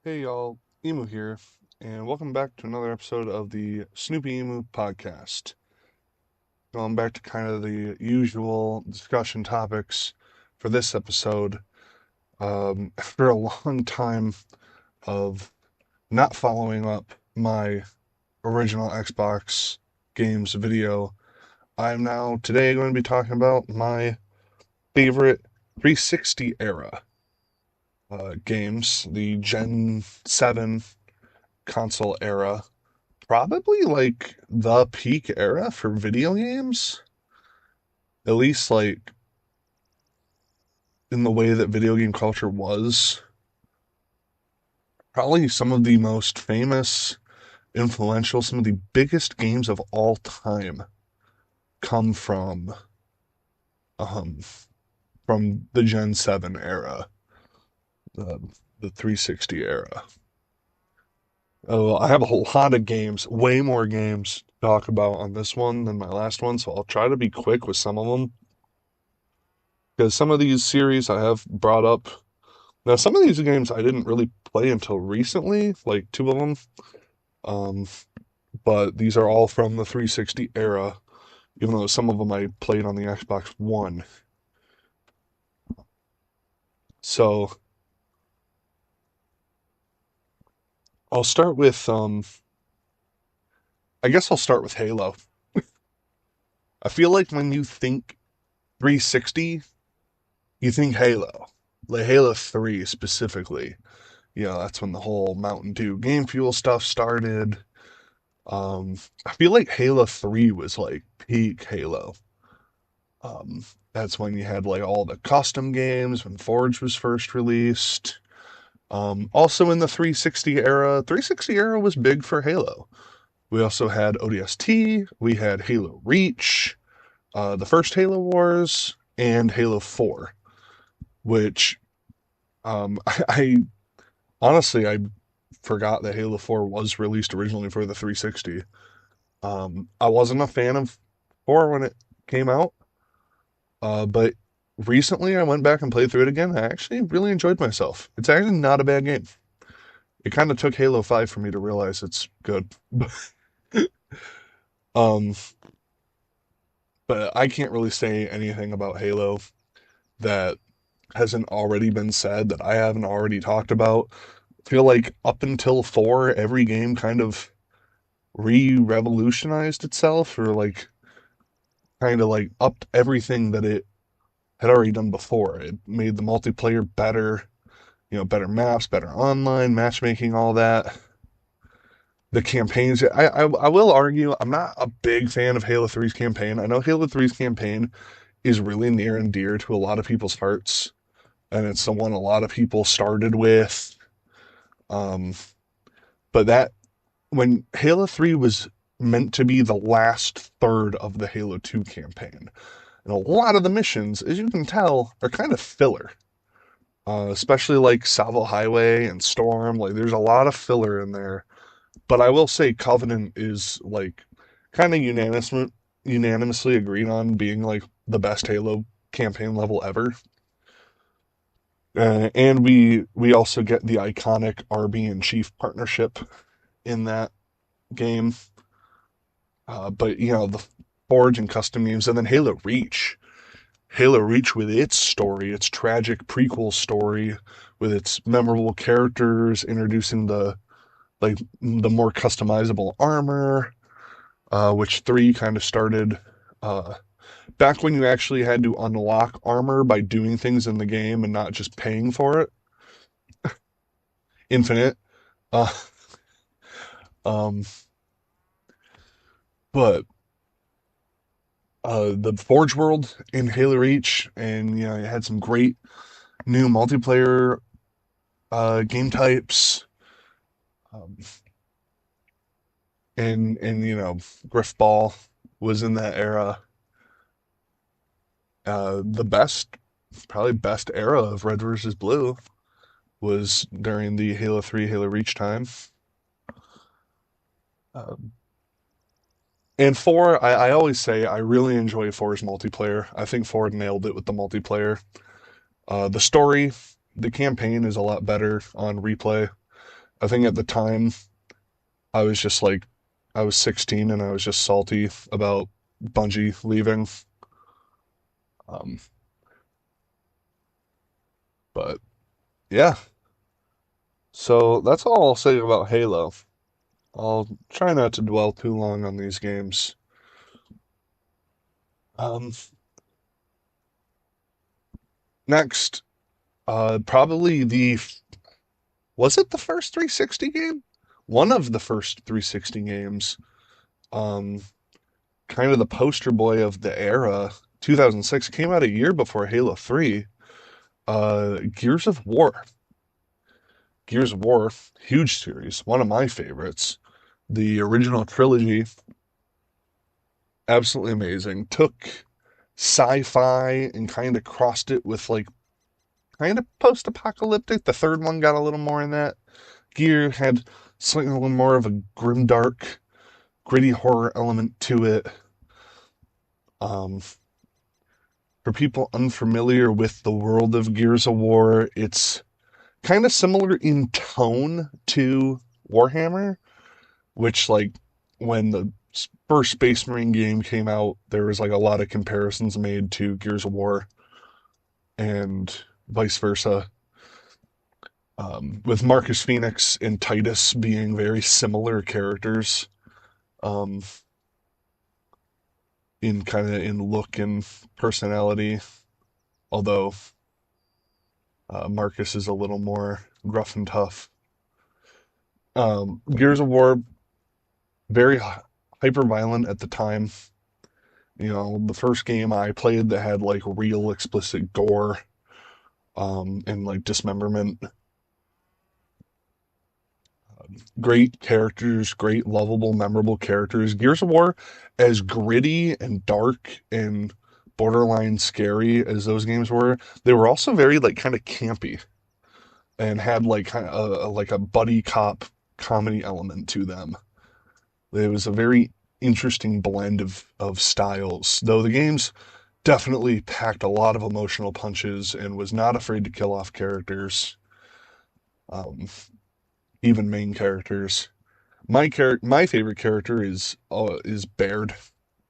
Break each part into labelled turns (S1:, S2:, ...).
S1: Hey y'all, Emu here, and welcome back to another episode of the Snoopy Emu Podcast. Going back to kind of the usual discussion topics for this episode. After a long time of not following up my original Xbox games video, I'm now today going to be talking about my favorite 360 era games, the Gen 7 console era. Probably like the peak era for video games. At least like in the way that video game culture was. Probably some of the most famous, influential, some of the biggest games of all time come um from the Gen 7 era, the the 360 era. Oh, I have a whole lot of games, way more games to talk about on this one than my last one, so I'll try to be quick with some of them. Because some of these series I have brought up. Now, some of these games I didn't really play until recently, like two of them. Um, but these are all from the 360 era, even though some of them I played on the Xbox One. So I'll start with, I guess I'll start with Halo. I feel like when you think 360, you think Halo. Like Halo 3 specifically. That's when the whole Mountain Dew game fuel stuff started. I feel like Halo 3 was like peak Halo. That's when you had like all the custom games when Forge was first released. Also in the 360 era was big for Halo. We also had ODST, we had Halo Reach, the first Halo Wars, and Halo 4, which I honestly I forgot that Halo 4 was released originally for the 360. I wasn't a fan of 4 when it came out. But recently I went back and played through it again. I actually really enjoyed myself. It's actually not a bad game. It kind of took Halo 5 for me to realize it's good. um, but I can't really say anything about Halo that hasn't already been said, that I haven't already talked about. I feel like up until 4, every game kind of re-revolutionized itself or like kind of like upped everything that it had already done before. It made the multiplayer better, better maps, better online matchmaking, all that. The campaigns, I will argue, I'm not a big fan of Halo 3's campaign. I know Halo 3's campaign is really near and dear to a lot of people's hearts, and it's the one a lot of people started with. Um, but that when Halo 3 was meant to be the last third of the Halo 2 campaign, and a lot of the missions, as you can tell, are kind of filler. Especially like Salvo Highway and Storm. Like, there's a lot of filler in there. But I will say Covenant is like kind of unanimously agreed on being like the best Halo campaign level ever. And we also get the iconic RB and Chief partnership in that game. But the Forge and custom games, and then Halo Reach with its story, its tragic prequel story, with its memorable characters, introducing the more customizable armor, which 3 kind of started uh, back when you actually had to unlock armor by doing things in the game and not just paying for it. Infinite. Uh, um, but the Forge world in Halo Reach, and it had some great new multiplayer game types. Um, and Griff Ball was in that era. The probably best era of Red versus Blue was during the Halo 3, Halo Reach time. Um, and 4, I always say I really enjoy 4's multiplayer. I think 4 nailed it with the multiplayer. The story, the campaign is a lot better on replay. I think at the time I was just like, I was 16 and I was just salty about Bungie leaving. Um, but yeah, so that's all I'll say about Halo. I'll try not to dwell too long on these games. Um, Next, probably was it the first 360 game? One of the first 360 games. Um, Kind of the poster boy of the era. 2006 came out a year before Halo 3. Gears of War. Gears of War, huge series, one of my favorites. The original trilogy, absolutely amazing. Took sci-fi and kind of crossed it with like kind of post-apocalyptic. The third one got a little more in that. Gear had slightly a little more of a grimdark, gritty horror element to it. Um, for people unfamiliar with the world of Gears of War, it's kind of similar in tone to Warhammer, which like when the first Space Marine game came out, there was like a lot of comparisons made to Gears of War and vice versa. With Marcus Phoenix and Titus being very similar characters, um, in kind of in look and personality, although Marcus is a little more gruff and tough. Gears of War, very hyper violent at the time. You know, the first game I played that had like real explicit gore, and like dismemberment. Great characters, great lovable, memorable characters. Gears of War, as gritty and dark and borderline scary as those games were, they were also very like kind of campy and had like kind of like a buddy cop comedy element to them. It was a very interesting blend of styles, though the games definitely packed a lot of emotional punches and was not afraid to kill off characters, um, even main characters. My favorite character is Baird,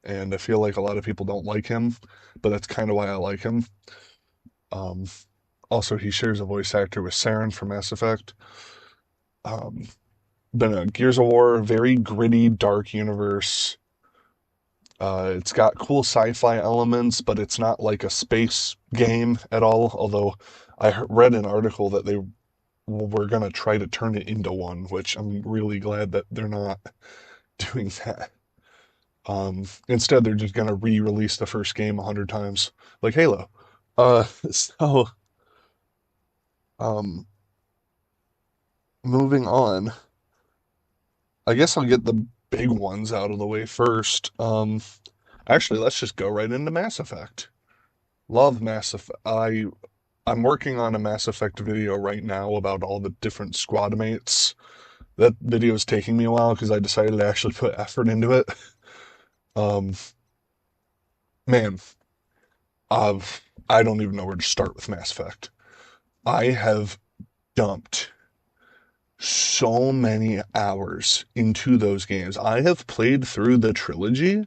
S1: and I feel like a lot of people don't like him, but that's kind of why I like him. Um, Also, he shares a voice actor with Saren from Mass Effect. Um, but Gears of War, very gritty, dark universe. It's got cool sci-fi elements, but it's not like a space game at all. Although I read an article that they were gonna try to turn it into one, which I'm really glad that they're not doing that. Instead, they're just gonna re-release the first game 100 times, like Halo. So um, moving on, I guess I'll get the big ones out of the way first. Actually, let's just go right into Mass Effect. Love Mass Effect. I'm working on a Mass Effect video right now about all the different squad mates. That video is taking me a while because I decided to actually put effort into it. Um, Man, I don't even know where to start with Mass Effect. I have dumped so many hours into those games. I have played through the trilogy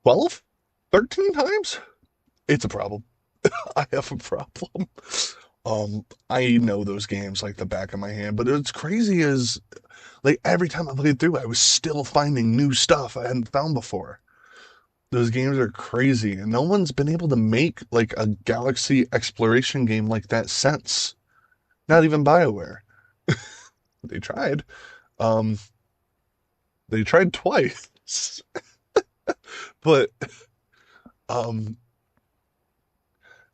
S1: 12, 13 times. It's a problem. I have a problem. I know those games like the back of my hand, but it's crazy is like every time I played through, I was still finding new stuff I hadn't found before. Those games are crazy, and no one's been able to make like a galaxy exploration game like that since. Not even BioWare. They tried. Um, they tried twice, but um,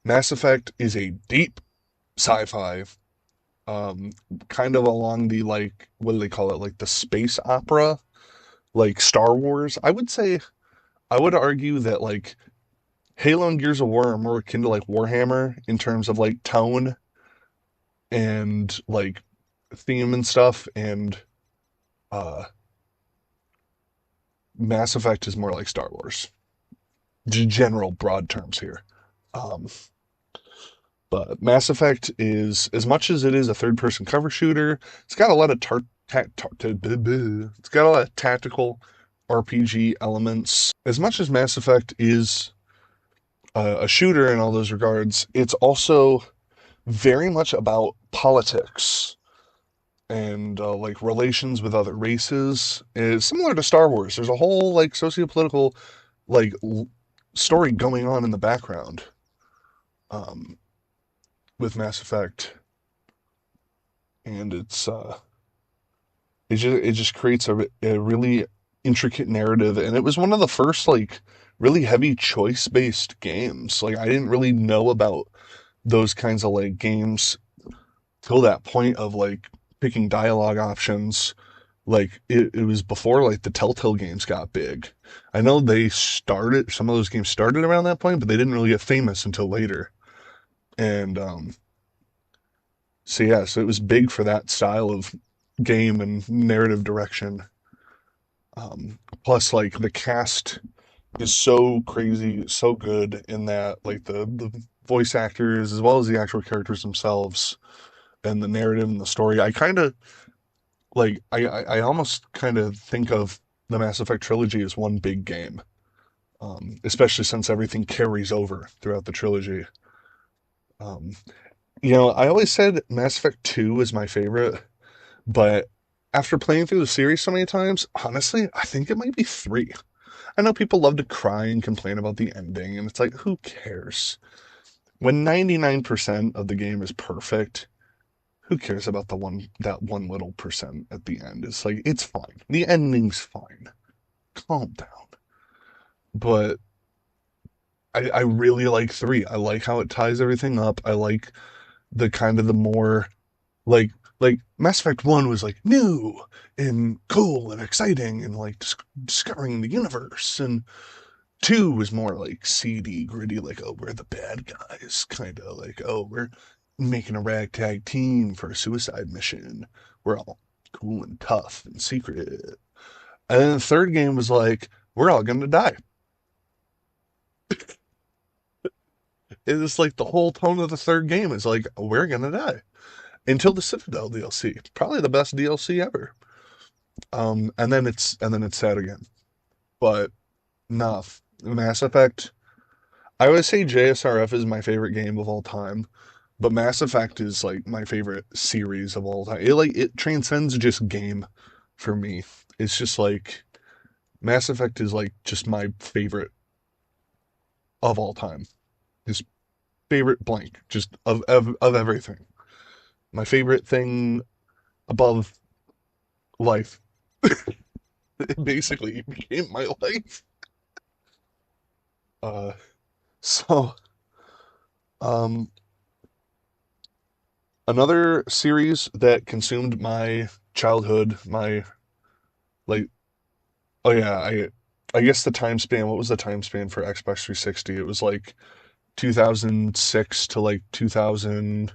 S1: Mass Effect is a deep sci-fi, um, kind of along the like what do they call it, like the space opera, like Star Wars. I would argue that like Halo and Gears of War are more akin to like Warhammer in terms of like tone and like theme and stuff, and uh, Mass Effect is more like Star Wars. General broad terms here. Um, But Mass Effect is, as much as it is a third-person cover shooter, it's got a lot of it's got a lot of tactical RPG elements. As much as Mass Effect is a shooter in all those regards, it's also very much about politics and like relations with other races. Is similar to Star Wars. There's a whole like socio-political like story going on in the background um, with Mass Effect, and it just creates a really intricate narrative, and it was one of the first like really heavy choice based games. Like I didn't really know about those kinds of like games till that point of like picking dialogue options. Like it was before like the Telltale games got big. I know some of those games started around that point, but they didn't really get famous until later. And so it was big for that style of game and narrative direction. Plus, like the cast is so crazy, so good in that, like the voice actors as well as the actual characters themselves and the narrative and the story. I kind of like I almost kind of think of the Mass Effect trilogy as one big game, especially since everything carries over throughout the trilogy. Um, I always said Mass Effect 2 is my favorite, but after playing through the series so many times, honestly, I think it might be 3. I know people love to cry and complain about the ending, and it's like, who cares? When 99% of the game is perfect, who cares about that one little percent at the end? It's like, it's fine. The ending's fine. Calm down. But I really like 3. I like how it ties everything up. I like the kind of the more like Mass Effect 1 was like new and cool and exciting and like discovering the universe, and 2 was more like seedy, gritty, like, oh, we're the bad guys, kind of like, oh, we're making a ragtag team for a suicide mission. We're all cool and tough and secret. And then the third game was like, we're all gonna die. It was like the whole tone of the third game is like, we're gonna die. Until the Citadel DLC. Probably the best DLC ever. And then it's sad again. But nah, Mass Effect. I would say JSRF is my favorite game of all time, but Mass Effect is like my favorite series of all time. It transcends just game for me. It's just like Mass Effect is like just my favorite of all time. Just favorite blank, just of everything. My favorite thing above life. It basically became my life. Uh, so um, another series that consumed my childhood, my like, oh yeah, I guess the time span. What was the time span for Xbox 360? It was like 2006 to like 2000,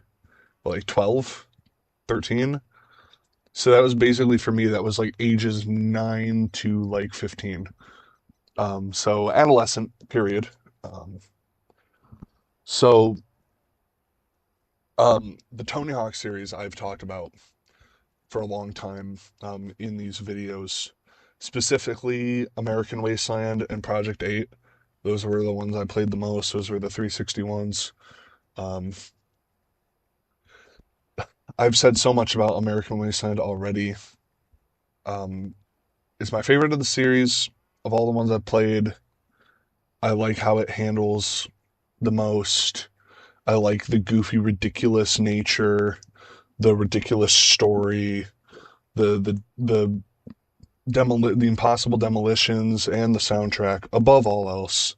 S1: like 12, 13. So that was basically for me. That was like ages 9 to like 15. So adolescent period. Um, so the Tony Hawk series I've talked about for a long time in these videos, specifically American Wasteland and Project 8. Those were the ones I played the most. Those were the 360 ones. Um, I've said so much about American Wasteland already. Um, it's my favorite of the series of all the ones I've played. I like how it handles the most. I like the goofy, ridiculous nature, the ridiculous story, the the impossible demolitions, and the soundtrack. Above all else,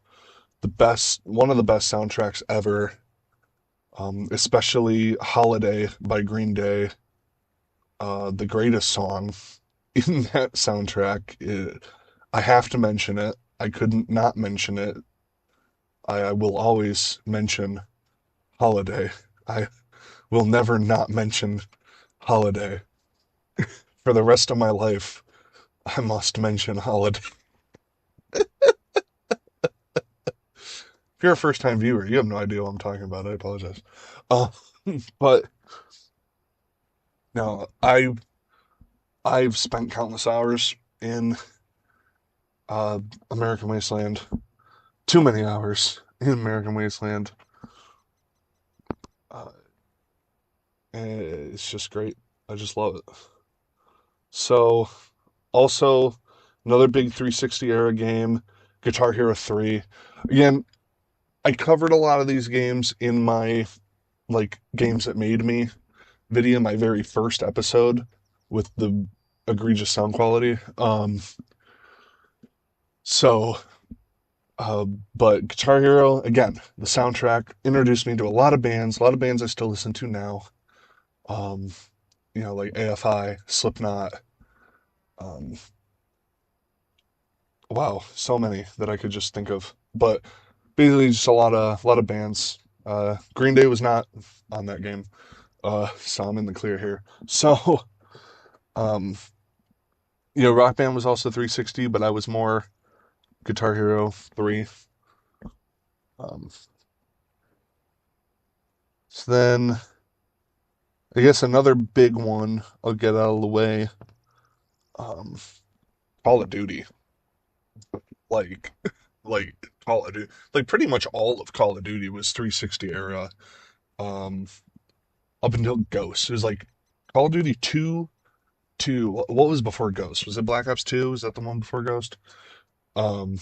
S1: one of the best soundtracks ever. Especially "Holiday" by Green Day, the greatest song in that soundtrack. I have to mention it. I couldn't not mention it. I will always mention "Holiday." I will never not mention "Holiday." For the rest of my life, I must mention "Holiday." If you're a first time viewer, you have no idea what I'm talking about. I apologize. Uh, but no, I've spent countless hours in uh, American Wasteland. Too many hours in American Wasteland. Uh, and it's just great. I just love it. So, also another big 360 era game, Guitar Hero 3. Again, I covered a lot of these games in my like games that made me video, my very first episode with the egregious sound quality. So uh, but Guitar Hero, again, the soundtrack introduced me to a lot of bands I still listen to now. Um, like AFI, Slipknot, um, wow, so many that I could just think of. But basically, just a lot of bands. Green Day was not on that game, so I'm in the clear here. So, um, Rock Band was also 360, but I was more Guitar Hero 3. Um, so then, I guess another big one I'll get out of the way. Um, Call of Duty, like, like Call of Duty, like pretty much all of Call of Duty was 360 era. Um, up until Ghost, it was like Call of Duty 2 to what was before Ghost? Was it Black Ops 2? Was that the one before Ghost? Um,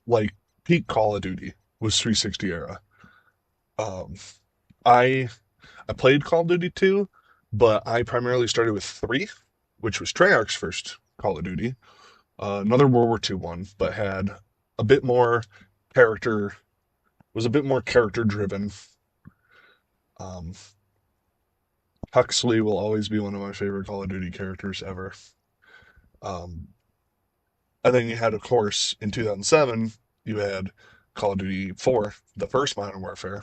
S1: like peak Call of Duty was 360 era. Um, I I played Call of Duty 2, but I primarily started with 3, which was Treyarch's first Call of Duty. Another World War II one, but had a bit more character, was a bit more character driven. Um, Huxley will always be one of my favorite Call of Duty characters ever. Um, and then you had, of course, in 2007, you had Call of Duty 4, the first Modern Warfare,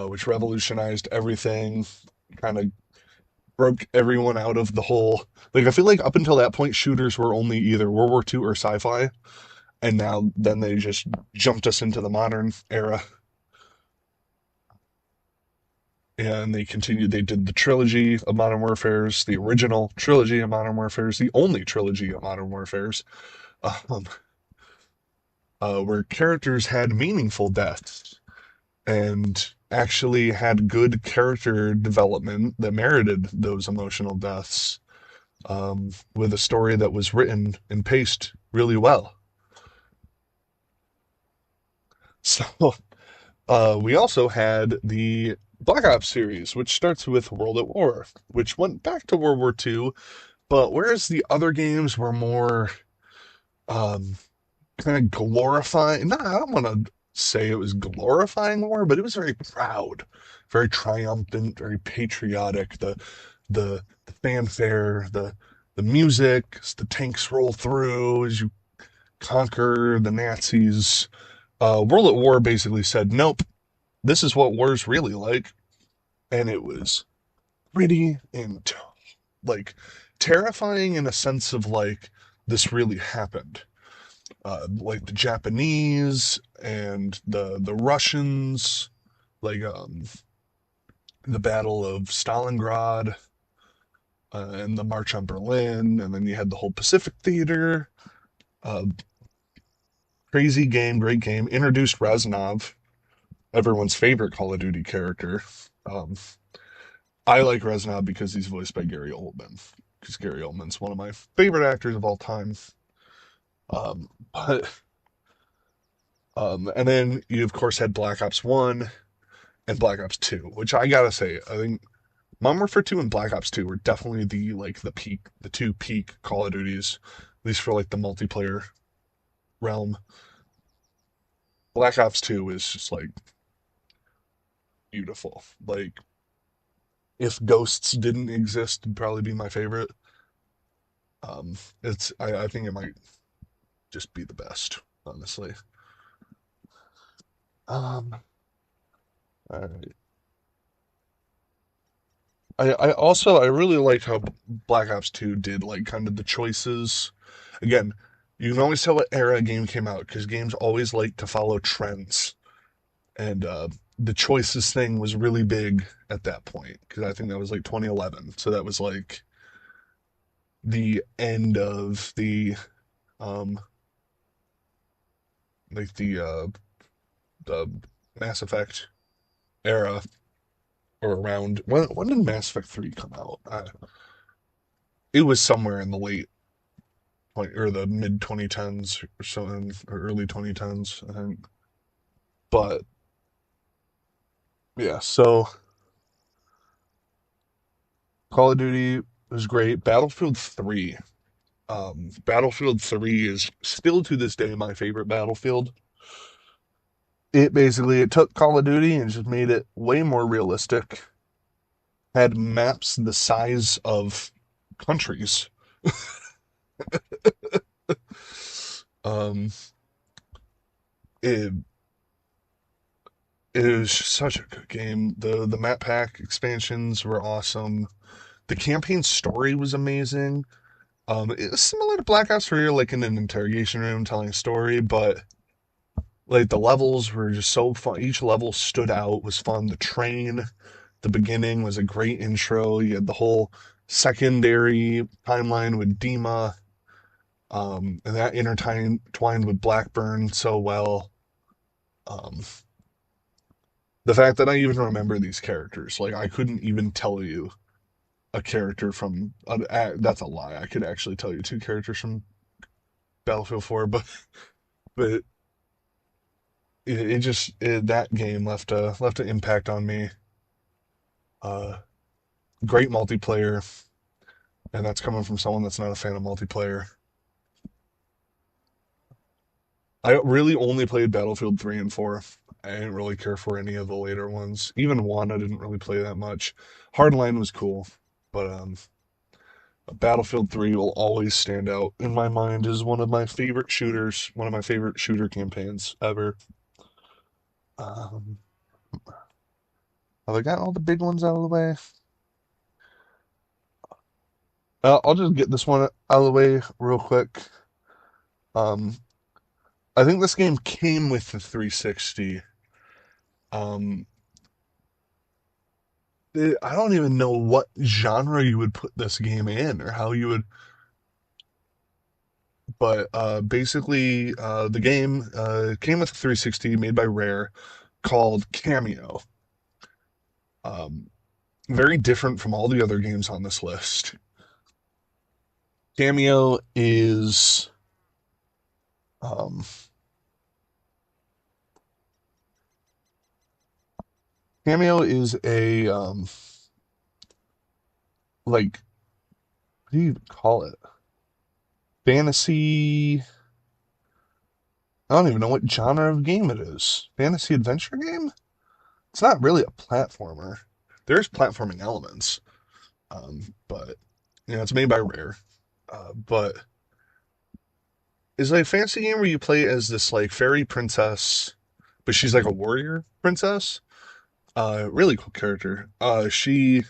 S1: which revolutionized everything, kind of broke everyone out of the whole. Like, I feel like up until that point, shooters were only either World War II or sci fi. And now, then they just jumped us into the modern era. And they continued, they did the trilogy of Modern Warfares, the original trilogy of Modern Warfares, the only trilogy of Modern Warfares, um, where characters had meaningful deaths and actually had good character development that merited those emotional deaths, with a story that was written and paced really well. So, we also had the Black Ops series, which starts with World at War, which went back to World War II, but whereas the other games were more um, kind of glorifying, no, I don't want to say it was glorifying war, but it was very proud, very triumphant, very patriotic. The fanfare, the music, as the tanks roll through as you conquer the Nazis. World at War basically said, nope, this is what war's really like. And it was pretty and like terrifying in a sense of like this really happened. Like the Japanese and the Russians, like the Battle of Stalingrad, and the March on Berlin, and then you had the whole Pacific Theater. Uh, Crazy game, great game. Introduced Reznov, everyone's favorite Call of Duty character. Um, I like Reznov because he's voiced by Gary Oldman, because Gary Oldman's one of my favorite actors of all time. But and then you of course had Black Ops 1 and Black Ops 2, which I gotta say, I think Modern Warfare 2 and Black Ops 2 were definitely the two peak Call of Duties, at least for like the multiplayer realm. Black Ops 2 is just like beautiful. Like if Ghosts didn't exist, it'd probably be my favorite. I think it might just be the best, honestly. Um, I, I really liked how Black Ops 2 did like kind of the choices. Again, You can always tell what era a game came out because games always like to follow trends. And the choices thing was really big at that point because I think that was like 2011. So that was the end of um the Mass Effect era or around when did Mass Effect 3 come out? It was somewhere in the late or the mid 2010s or something or early 2010s, I think. But yeah, so Call of Duty was great. Battlefield 3 is still to this day my favorite Battlefield. It took Call of Duty and just made it way more realistic. Had maps the size of countries. Um, it it was such a good game. The map pack expansions were awesome. The campaign story was amazing. It was similar to Black Ops 3, like in an interrogation room telling a story, but like the levels were just so fun. Each level stood out, was fun. The beginning was a great intro. You had the whole secondary timeline with Dima, and that intertwined with Blackburn so well. Um, the fact that I even remember these characters, like I couldn't even tell you a character from that's a lie. I could actually tell you two characters from Battlefield 4, but that game left an impact on me. Uh, Great multiplayer, and that's coming from someone that's not a fan of multiplayer. I really only played Battlefield 3 and 4. I didn't really care for any of the later ones. Even 1, I didn't really play that much. Hardline was cool, but Battlefield 3 will always stand out in my mind as one of my favorite shooters, one of my favorite shooter campaigns ever. Um, have I gotten all the big ones out of the way? I'll just get this one out of the way real quick. Um, I think this game came with the 360. Um, I don't even know what genre you would put this game in or how you would, but basically, the game came with a 360 made by Rare called Cameo. Um, Very different from all the other games on this list. Cameo is um, Cameo is a like what do you call it? Fantasy. I don't even know what genre of game it is. Fantasy adventure game? It's not really a platformer. There's platforming elements, but it's made by Rare. But it's like a fantasy game where you play as this like fairy princess, but she's like a warrior princess. Really cool character. She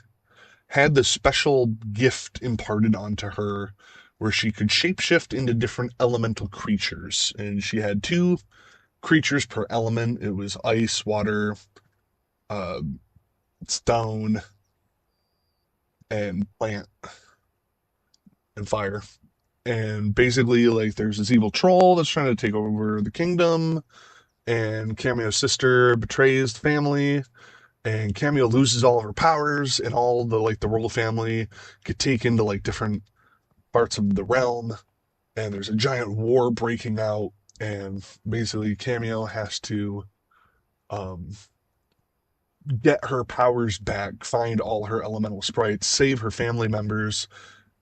S1: had this special gift imparted onto her where she could shapeshift into different elemental creatures. And she had two creatures per element. It was ice, water, uh, stone, and plant and fire. And basically, like, there's this evil troll that's trying to take over the kingdom, and Cameo's sister betrays the family, and Cameo loses all of her powers, and all the royal family get taken to like different parts of the realm, and there's a giant war breaking out, and basically Cameo has to um, get her powers back, find all her elemental sprites, save her family members.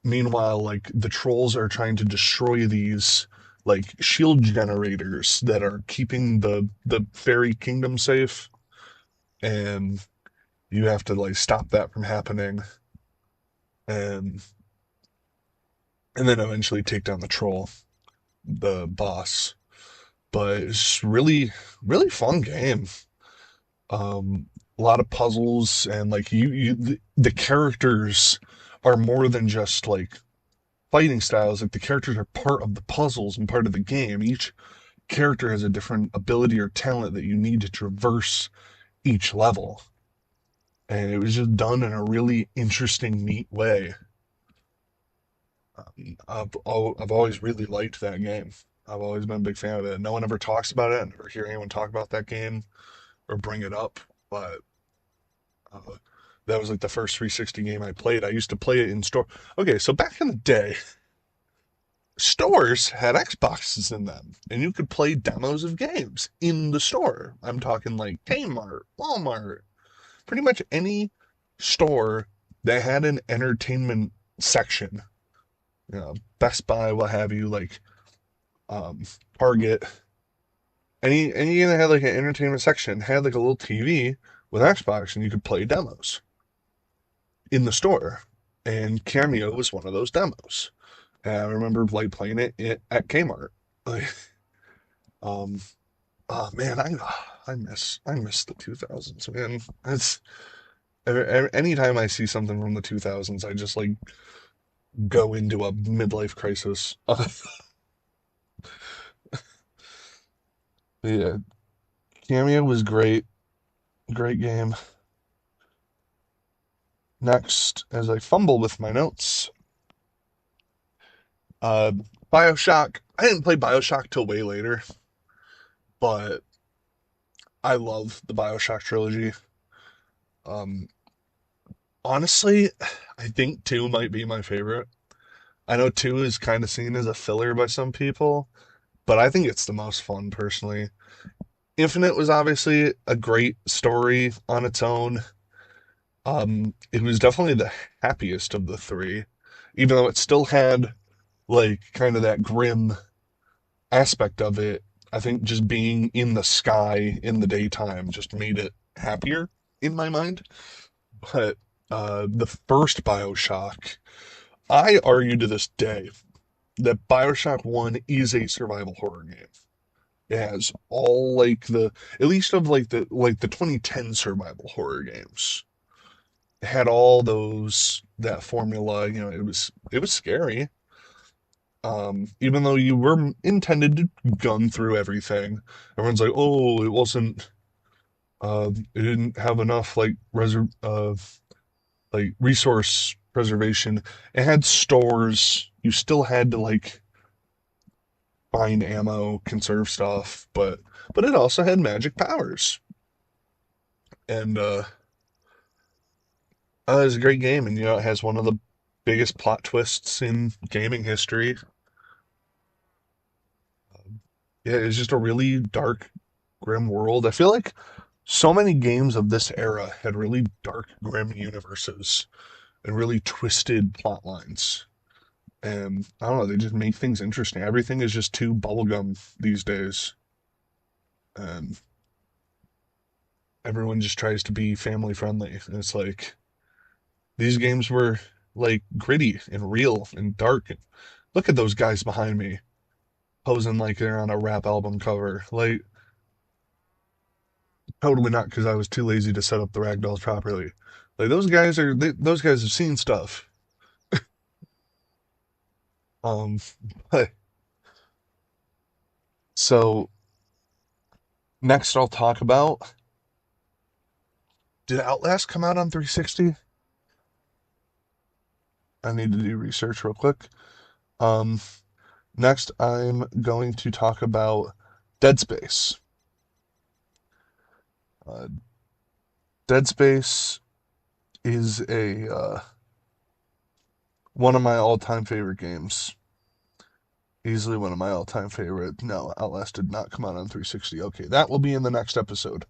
S1: Meanwhile, like the trolls are trying to destroy these like shield generators that are keeping the fairy kingdom safe, and you have to like stop that from happening, and and then eventually take down the troll, the boss. But it's really fun game. A lot of puzzles and like the characters are more than just like fighting styles. Like the characters are part of the puzzles and part of the game. Each character has a different ability or talent that you need to traverse each level. And it was just done in a really interesting, neat way. I've always really liked that game. I've always been a big fan of it. No one ever talks about it. I never hear anyone talk about that game or bring it up. But uh, that was like the first 360 game I played. I used to play it in store. Okay, so back in the day, stores had Xboxes in them, and you could play demos of games in the store. I'm talking like Kmart, Walmart, pretty much any store that had an entertainment section. Best Buy, what have you, like um, Target, any that had like an entertainment section had like a little TV with Xbox, and you could play demos in the store. And Cameo was one of those demos. And I remember like playing it at Kmart. Like, um, oh man, I miss the 2000s, man. It's anytime I see something from the 2000s, I just like go into a midlife crisis. Yeah, Cameo was great, great game. Next, as I fumble with my notes, uh, Bioshock. I didn't play Bioshock till way later, but I love the Bioshock trilogy. Um, Honestly, I think two might be my favorite. I know two is kind of seen as a filler by some people, but I think it's the most fun personally. Infinite was obviously a great story on its own. It was definitely the happiest of the three, even though it still had like kind of that grim aspect of it. I think just being in the sky in the daytime just made it happier in my mind. But the first Bioshock, I argue to this day that Bioshock 1 is a survival horror game. It has all like the at least of like the 2010 survival horror games. It had all those that formula, it was scary. Even though you were intended to gun through everything. Everyone's like, "Oh, it didn't have enough like resource preservation. It had stores. You still had to like find ammo, conserve stuff, but it also had magic powers. And it was a great game, and it has one of the biggest plot twists in gaming history. Yeah, it's just a really dark, grim world. I feel like so many games of this era had really dark, grim universes and really twisted plot lines. And I don't know, they just make things interesting. Everything is just too bubblegum these days. And everyone just tries to be family friendly. And it's like these games were like gritty and real and dark. Look at those guys behind me posing like they're on a rap album cover. Like, totally not because I was too lazy to set up the ragdolls properly. Like those guys have seen stuff. Um, but so next I'll talk about, did Outlast come out on 360? I need to do research real quick. Um, Next I'm going to talk about Dead Space. Uh, Dead Space is a one of my all-time favorite games. Easily one of my all-time favorite. No, Outlast did not come out on 360. Okay, that will be in the next episode.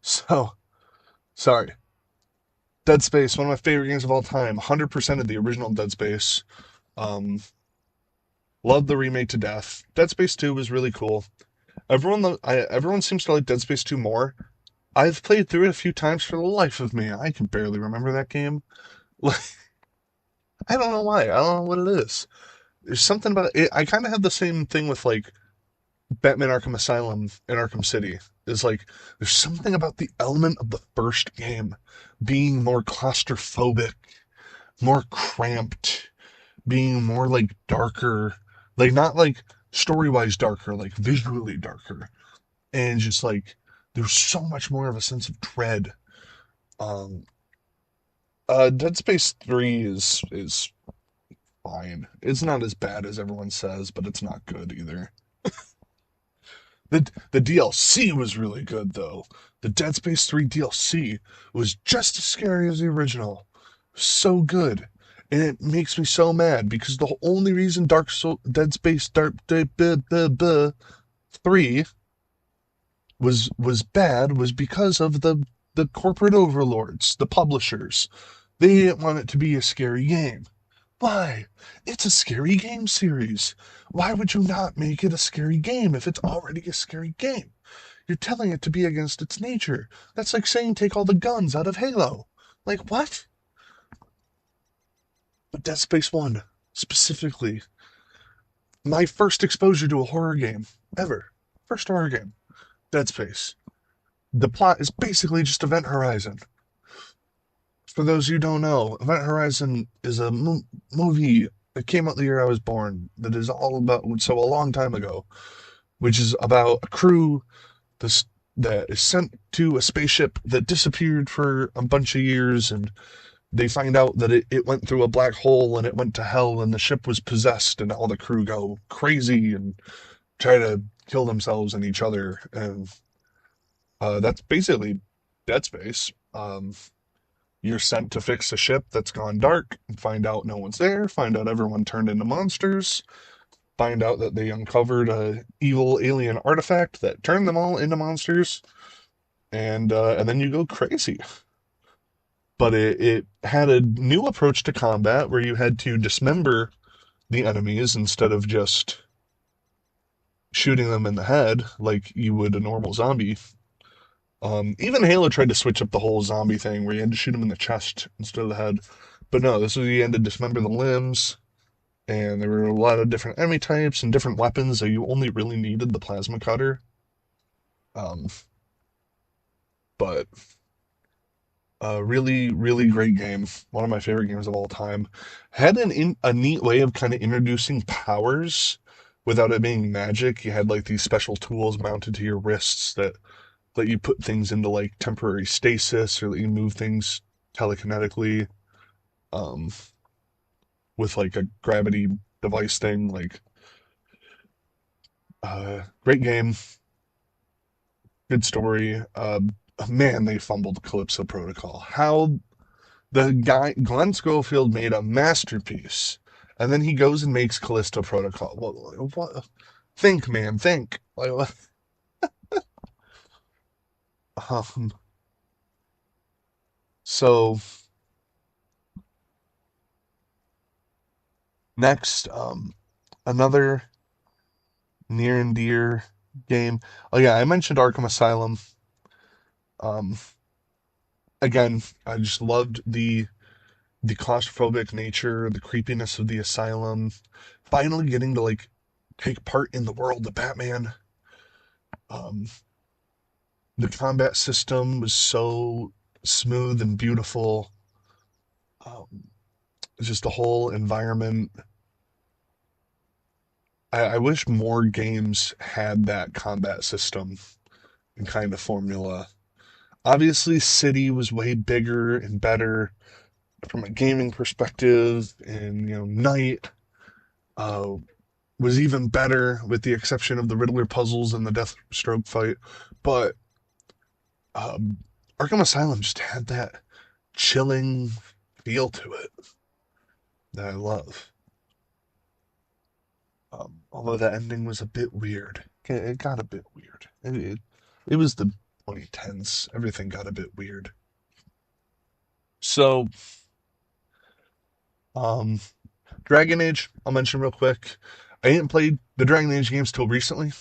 S1: So, sorry. Dead Space, one of my favorite games of all time. 100% of the original Dead Space. Um, Loved the remake to death. Dead Space 2 was really cool. Everyone seems to like Dead Space 2 more. I've played through it a few times for the life of me. I can barely remember that game. I don't know why. I don't know what it is. There's something about it. I kind of have the same thing with like Batman Arkham Asylum and Arkham City. Is like there's something about the element of the first game being more claustrophobic, more cramped, being more like darker, like not like story wise darker, like visually darker, and just like there's so much more of a sense of dread. Um, Dead Space 3 is fine. It's not as bad as everyone says, but it's not good either. The DLC was really good though. The Dead Space 3 DLC was just as scary as the original. So good. And it makes me so mad because the only reason Dead Space 3 was bad was because of the corporate overlords, the publishers. They didn't want it to be a scary game. Why? It's a scary game series. Why would you not make it a scary game if it's already a scary game? You're telling it to be against its nature. That's like saying take all the guns out of Halo. Like, what? But Dead Space 1, specifically, my first exposure to a horror game ever. First horror game. Dead Space. The plot is basically just Event Horizon. For those who don't know, Event Horizon is a movie that came out the year I was born that is all about, so a long time ago, which is about a crew this, that is sent to a spaceship that disappeared for a bunch of years, and they find out that it went through a black hole and it went to hell, and the ship was possessed, and all the crew go crazy and try to kill themselves and each other. And that's basically Dead Space. You're sent to fix a ship that's gone dark and find out no one's there, find out everyone turned into monsters, find out that they uncovered a evil alien artifact that turned them all into monsters, and then you go crazy. But it had a new approach to combat where you had to dismember the enemies instead of just shooting them in the head like you would a normal zombie. Even Halo tried to switch up the whole zombie thing where you had to shoot them in the chest instead of the head. But no, this was you had to dismember the limbs, and there were a lot of different enemy types and different weapons, so you only really needed the plasma cutter. Um, but a really, really great game. One of my favorite games of all time. Had a neat way of kind of introducing powers without it being magic. You had like these special tools mounted to your wrists that let you put things into like temporary stasis or let you move things telekinetically um, with like a gravity device thing. Like, great game, good story. Man, they fumbled Calypso Protocol. How the guy Glenn Schofield made a masterpiece, and then he goes and makes Callisto Protocol. What? Think, man, think. Like, um, so next, another near and dear game. Oh yeah, I mentioned Arkham Asylum. Um, Again, I just loved the claustrophobic nature, the creepiness of the asylum. Finally getting to like take part in the world of Batman. Um, the combat system was so smooth and beautiful. Um, just the whole environment. I wish more games had that combat system and kind of formula. Obviously, City was way bigger and better from a gaming perspective, and Night uh, was even better, with the exception of the Riddler puzzles and the Deathstroke fight. But um, Arkham Asylum just had that chilling feel to it that I love. Although the ending was a bit weird. It got a bit weird. It was the 2010s. Everything got a bit weird. So, um, Dragon Age, I'll mention real quick. I didn't play the Dragon Age games till recently.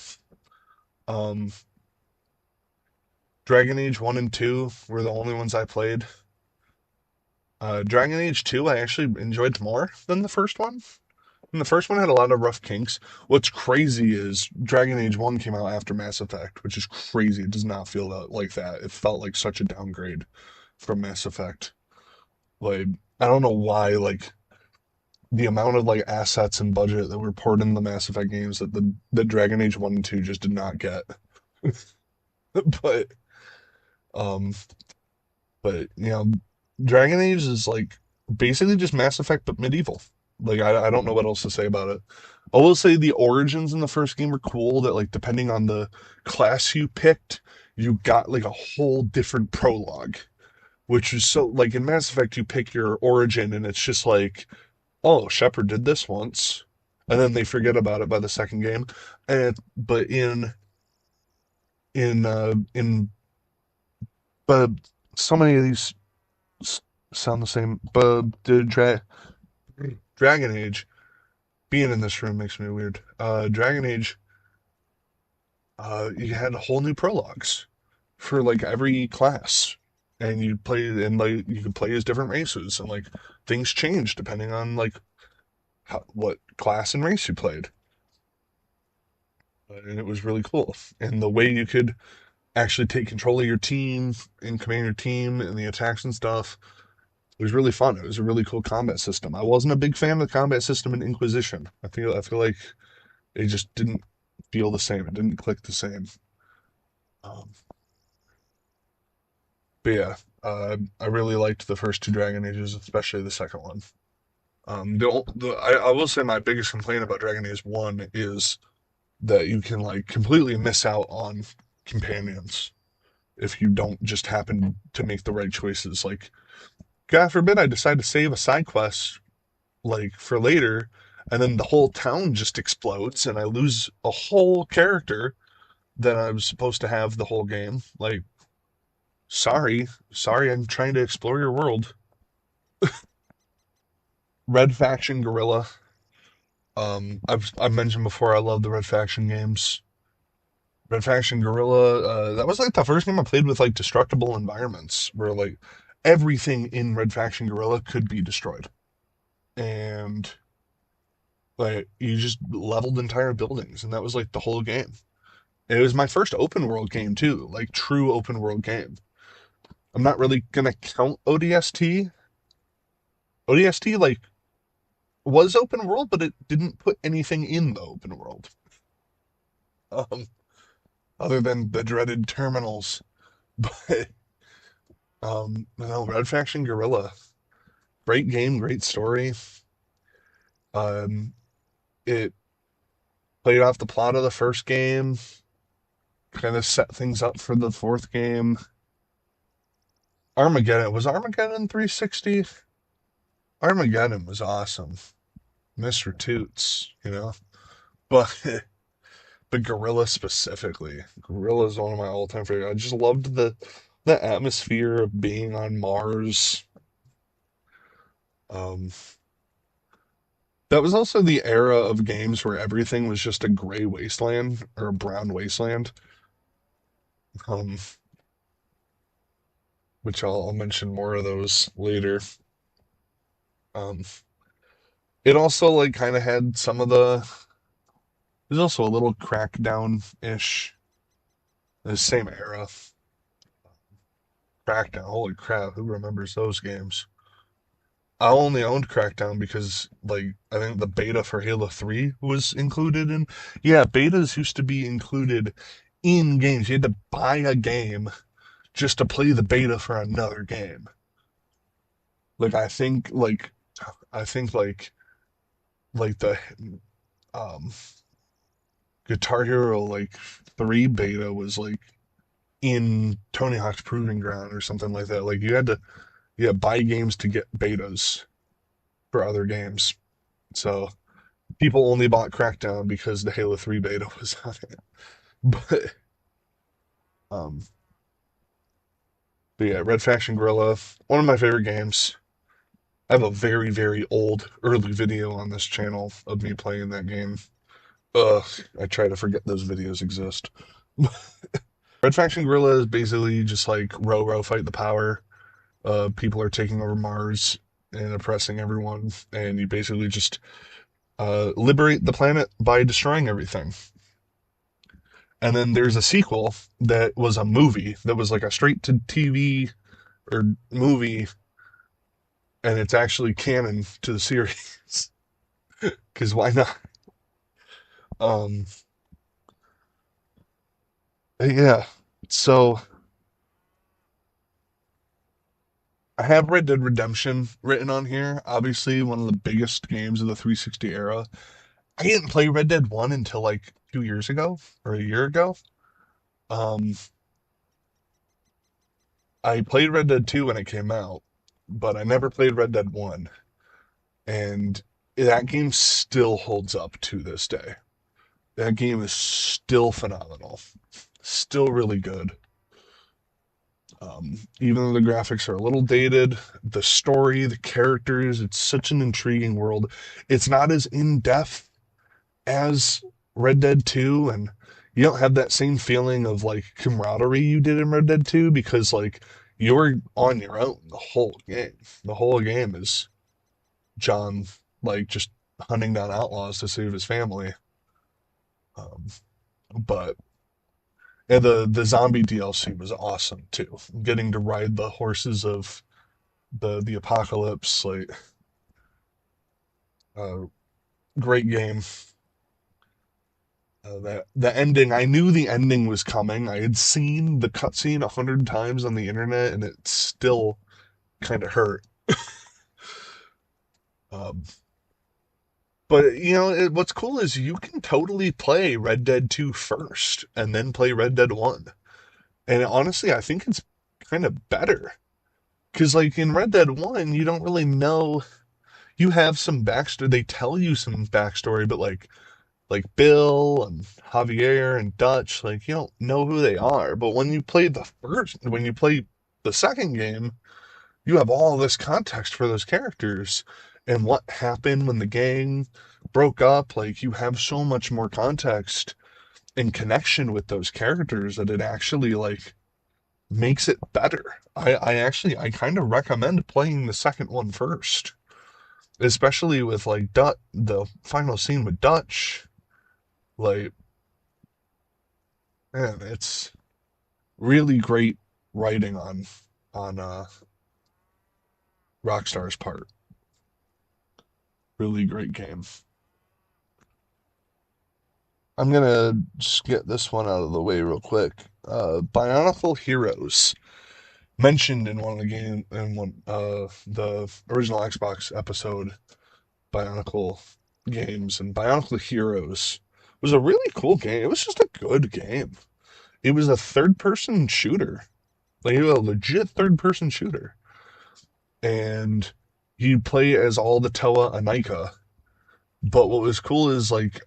S1: Um, Dragon Age 1 and 2 were the only ones I played. Dragon Age 2, I actually enjoyed more than the first one. And the first one had a lot of rough kinks. What's crazy is Dragon Age 1 came out after Mass Effect, which is crazy. It does not feel like that. It felt like such a downgrade from Mass Effect. Like, I don't know why, like, the amount of like assets and budget that were poured in the Mass Effect games that the Dragon Age 1 and 2 just did not get. But um but Dragon Age is like basically just Mass Effect but medieval. Like I don't know what else to say about it. I will say the origins in the first game were cool that like depending on the class you picked, you got like a whole different prologue, which is so like in Mass Effect you pick your origin and it's just like, oh, Shepard did this once, and then they forget about it by the second game. And but in but so many of these sound the same. But Dragon Age being in this room makes me weird. Dragon Age, you had whole new prologues for like every class, and you play and like you could play as different races, and like things change depending on like what class and race you played. And it was really cool. And the way you could actually take control of your team and command your team and the attacks and stuff, it was really fun. It was a really cool combat system. I wasn't a big fan of the combat system in Inquisition. I feel like it just didn't feel the same. It didn't click the same. Um, but yeah, I really liked the first two Dragon Ages, especially the second one. I will say my biggest complaint about Dragon Age 1 is that you can like completely miss out on companions if you don't just happen to make the right choices. Like, God forbid I decide to save a side quest like for later, and then the whole town just explodes and I lose a whole character that I was supposed to have the whole game. Like, sorry, I'm trying to explore your world. Red Faction Gorilla. I've mentioned before I love the Red Faction games. Red Faction Gorilla, that was like the first game I played with like destructible environments where like everything in Red Faction Gorilla could be destroyed. And like you just leveled entire buildings and that was like the whole game. It was my first open world game too, like true open world game. I'm not really gonna count ODST. ODST like was open world, but it didn't put anything in the open world. Um, other than the dreaded terminals. But no, Red Faction Gorilla. Great game, great story. Um, it played off the plot of the first game, kind of set things up for the fourth game. Armageddon was Armageddon 360. Armageddon was awesome. Mr. Toots, but but Gorilla specifically. Gorilla is one of my all-time favorite. I just loved the atmosphere of being on Mars. Um, that was also the era of games where everything was just a gray wasteland or a brown wasteland. Um, which I'll mention more of those later. Um, it also like kind of had some of there's also a little Crackdown-ish, the same era. Crackdown, holy crap, who remembers those games? I only owned Crackdown because like I think the beta for Halo 3 was included in. Yeah, betas used to be included in games. You had to buy a game just to play the beta for another game. Like I think like the um Guitar Hero like 3 beta was like in Tony Hawk's Proving Ground or something like that. Like you had to buy games to get betas for other games. So people only bought Crackdown because the Halo 3 beta was on it. But um but yeah, Red Faction Gorilla, one of my favorite games. I have a very, very old early video on this channel of me playing that game. Ugh, I try to forget those videos exist. Red Faction Gorilla is basically just like row fight the power. People are taking over Mars and oppressing everyone, and you basically just liberate the planet by destroying everything. And then there's a sequel that was a movie that was like a straight to TV or movie, and it's actually canon to the series. Because why not? Um, yeah. So I have Red Dead Redemption written on here. Obviously, one of the biggest games of the 360 era. I didn't play Red Dead 1 until like 2 years ago or a year ago. Um, I played Red Dead 2 when it came out, but I never played Red Dead 1. And that game still holds up to this day. That game is still phenomenal, still really good. Even though the graphics are a little dated, the story, the characters, it's such an intriguing world. It's not as in depth as Red Dead 2, and you don't have that same feeling of like camaraderie you did in Red Dead 2 because like you're on your own the whole game. The whole game is John like just hunting down outlaws to save his family. Um, but and the zombie DLC was awesome too. Getting to ride the horses of the apocalypse, like uh, great game. That the ending, I knew the ending was coming. I had seen the cutscene 100 times on the internet, and it still kind of hurt. Um, but what's cool is you can totally play Red Dead 2 first, and then play Red Dead 1. And honestly, I think it's kind of better because, like in Red Dead 1, you don't really know. You have some backstory. They tell you some backstory, but like Bill and Javier and Dutch, like you don't know who they are. But when you play the second game, you have all this context for those characters and what happened when the gang broke up. Like you have so much more context and connection with those characters that it actually like makes it better. I kind of recommend playing the second one first, especially with like the final scene with Dutch. Like, man, it's really great writing on Rockstar's part. Really great game. I'm gonna just get this one out of the way real quick. Bionicle Heroes mentioned in one of the game in one the original Xbox episode. Bionicle games and Bionicle Heroes was a really cool game. It was just a good game. It was a third person shooter, like a legit third person shooter, and you play as all the Toa Anika. But what was cool is like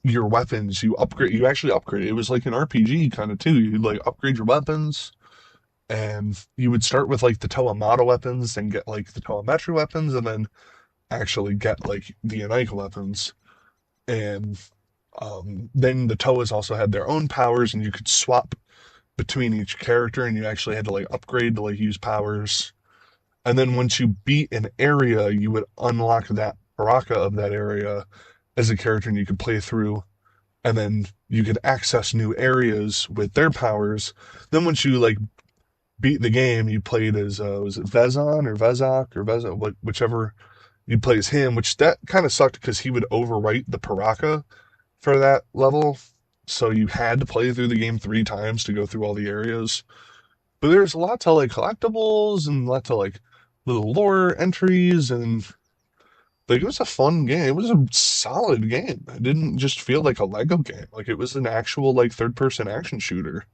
S1: your weapons you actually upgrade. It was like an RPG kind of too. You'd like upgrade your weapons and you would start with like the Toa Mata weapons and get like the Toa Metri weapons and then actually get like the Anika weapons. And then the Toas also had their own powers and you could swap between each character and you actually had to like upgrade to like use powers. And then once you beat an area, you would unlock that Baraka of that area as a character and you could play through and then you could access new areas with their powers. Then once you like beat the game, you played as was it Vezon or Vezok or Vezok, whichever you play as him, which that kind of sucked because he would overwrite the Paraka for that level. So you had to play through the game 3 times to go through all the areas. But there's lots of like collectibles and lots of like little lore entries and like it was a fun game. It was a solid game. It didn't just feel like a Lego game. Like it was an actual like third person action shooter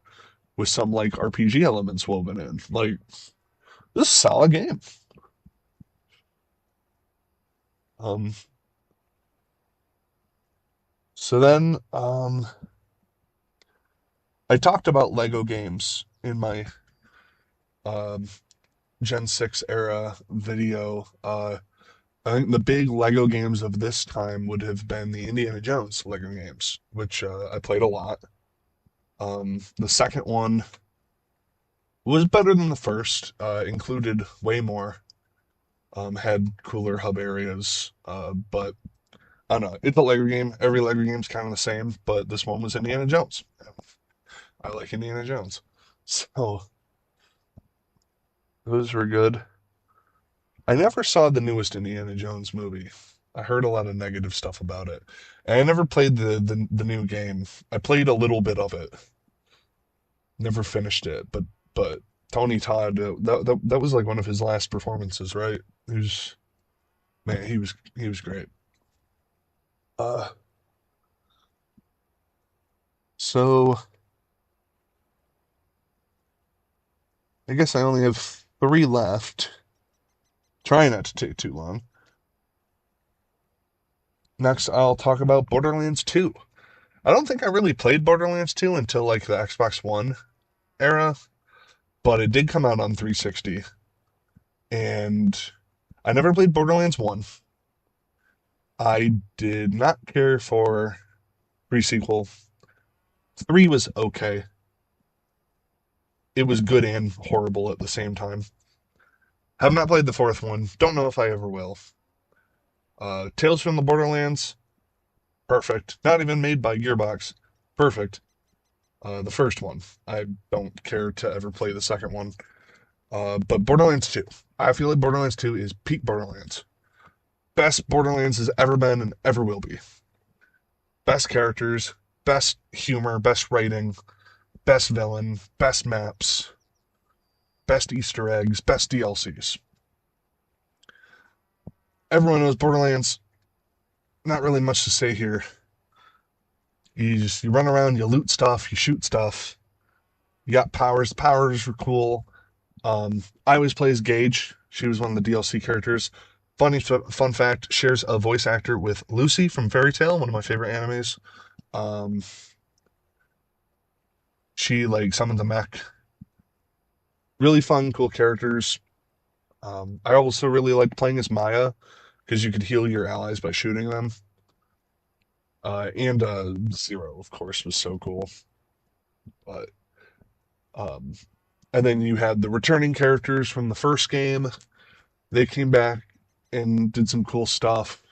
S1: with some like RPG elements woven in. Like this is a solid game. Um so then I talked about Lego games in my um Gen 6 era video. I think the big Lego games of this time would have been the Indiana Jones Lego games, which I played a lot. The second one was better than the first, included way more, had cooler hub areas, but I don't know. It's a Lego game. Every Lego game's kind of the same, but this one was Indiana Jones. I like Indiana Jones. So those were good. I never saw the newest Indiana Jones movie. I heard a lot of negative stuff about it. And I never played the new game. I played a little bit of it. Never finished it, but Tony Todd, that was like one of his last performances, right? He was man, he was great. Uh, so I guess I only have three left. Try not to take too long. Next, I'll talk about Borderlands 2. I don't think I really played Borderlands 2 until like the Xbox One era, but it did come out on 360. And I never played Borderlands 1. I did not care for pre-sequel. 3 was okay. It was good and horrible at the same time. Have not played the fourth one. Don't know if I ever will. Tales from the Borderlands, perfect. Not even made by Gearbox, perfect. The first one. I don't care to ever play the second one. But Borderlands 2. I feel like Borderlands 2 is peak Borderlands. Best Borderlands has ever been and ever will be. Best characters, best humor, best writing, best villain, best maps, best Easter eggs, best DLCs. Everyone knows Borderlands. Not really much to say here. You run around, you loot stuff, you shoot stuff. You got powers. The powers were cool. I always play as Gage. She was one of the DLC characters. Fun fact: shares a voice actor with Lucy from Fairy Tail, one of my favorite animes. Um, she like summons a mech. Really fun, cool characters. I also really like playing as Maya because you could heal your allies by shooting them. And Zero, of course, was so cool. But um, and then you had the returning characters from the first game. They came back and did some cool stuff.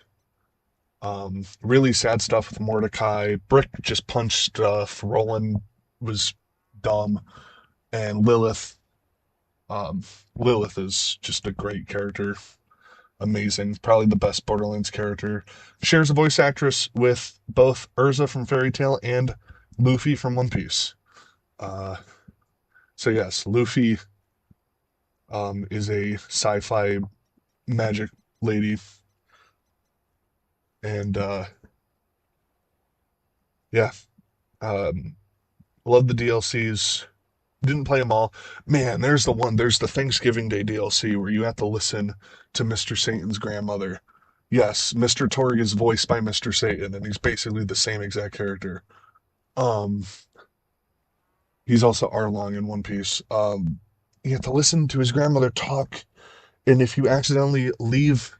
S1: Really sad stuff with Mordecai. Brick just punched stuff. Roland was dumb, and Lilith. Um, Lilith is just a great character. Amazing. Probably the best Borderlands character. Shares a voice actress with both Urza from Fairy Tail and Luffy from One Piece. Uh, so yes, Luffy is a sci-fi magic lady, and yeah, um, love the DLCs. Didn't play them all. Man, there's the one. There's the Thanksgiving Day DLC where you have to listen to Mr. Satan's grandmother. Yes, Mr. Torg is voiced by Mr. Satan, and he's basically the same exact character. Um, he's also Arlong in One Piece. You have to listen to his grandmother talk, and if you accidentally leave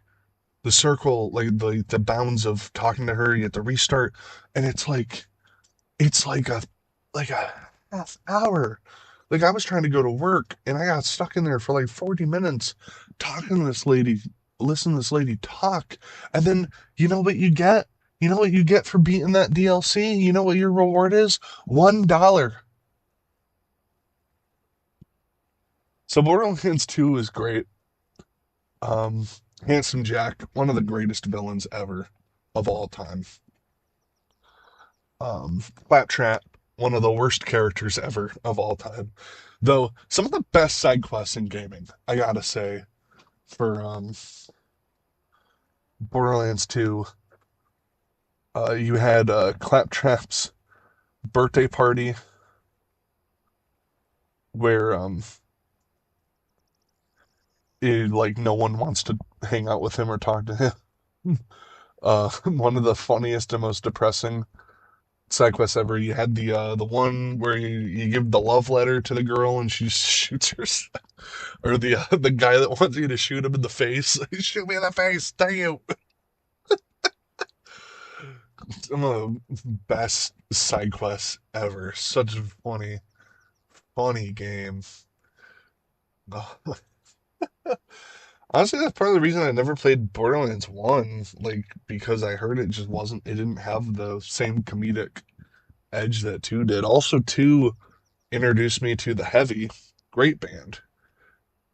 S1: the circle, like the bounds of talking to her, you have to restart, and it's like a half hour. Like I was trying to go to work and I got stuck in there for like 40 minutes talking to this lady, listening to this lady talk. And then you know what you get? You know what you get for beating that DLC? You know what your reward is? $1. So Borderlands 2 is great. Um, Handsome Jack, one of the greatest villains ever of all time. Claptrap, one of the worst characters ever of all time. Though some of the best side quests in gaming, I gotta say, for Borderlands 2, you had Claptrap's birthday party where like no one wants to hang out with him or talk to him. One of the funniest and most depressing side quests ever. You had the one where you give the love letter to the girl and she shoots herself, or the guy that wants you to shoot him in the face. Shoot me in the face, thank you. Some of the best side quests ever. Such a funny game. Honestly, that's part of the reason I never played Borderlands 1, like, because I heard it just wasn't, it didn't have the same comedic edge that 2 did. Also, 2 introduced me to The Heavy, great band.